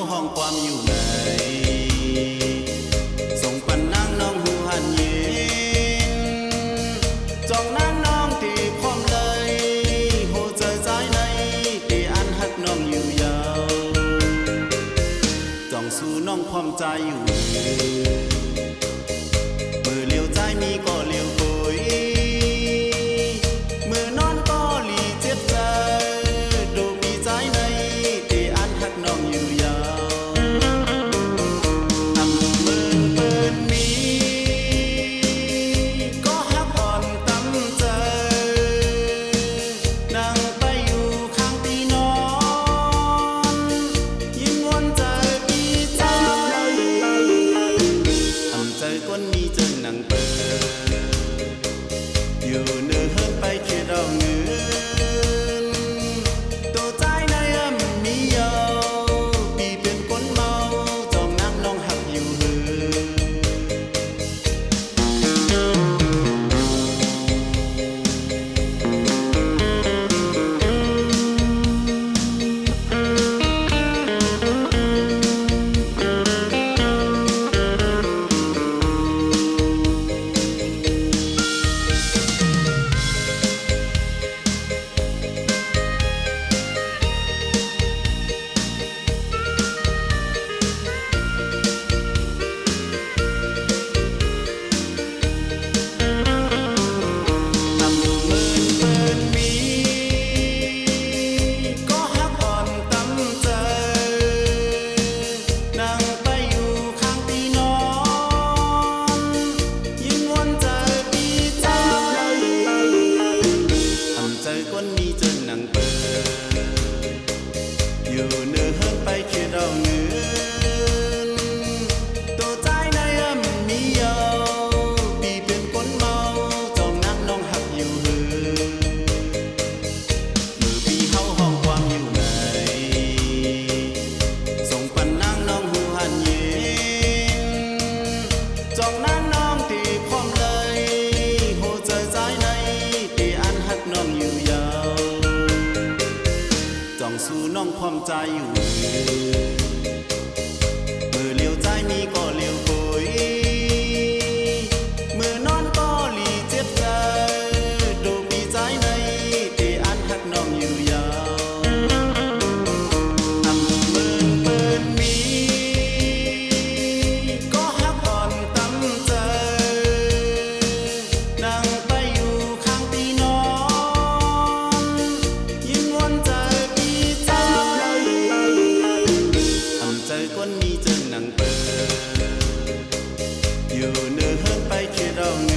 ห้องความอยู่ไหนส่งปันนางน้องหูหันเย็นจองนางน้องที่พร้อมเลยโหเจอใจในที่อันหักน้องอยู่ยาวจ้องสู่น้องพร้อมใจอยู่มือเลี้ยวใจมีก็เลี้ยวโกยมือนอนก็หลีเจ็บใจดูปีใจในที่อันหักน้องอยู่ยาวทำมือเปิดนี้ก็หักอ่อนตั้มใจนั่งไปอยู่ข้างตีนอนยิ้มวนใจปีใจทำใจก้นนี้จนหนังเปิดอยู่เนื้อเฮิรนไปเคียดเอาเงินตัวใจในมีเยาปีเป็นก้นเมาจองนั่งน้องหักอยู่เฮืก้นนี้จนหนังเปิดอยู่เนื้อเฮิรนไปเคียดเอาเงินตัวใจในมีเยาปีเป็นก้นเมาจองนั่งน้องหักอยู่เฮือมือปีเฮาห้องความอยู่ไหนส่งปันนางน้องหูหันเย็นจองนั่งน้องที่พร้อมเลยโหเจอใจในที่อันหักน้องอยู่ยาวจ้องสู่น้องพร้อมใจอยู่มือเลี้ยวใจมีก็เลี้ยวโกยมือนอนก็หลีเจ็บใจดูปีใจในที่อันหักน้องอยู่ยาวทำมือเปิดมีก็หักอ่อนตั้มใจนั่งไปอยู่ข้างตีนอนยิ้มวนใจปีใจทำใจก้นนี้จนหนังเปิดอยู่เนื้อเฮิรนไปเคียดเอาเงิ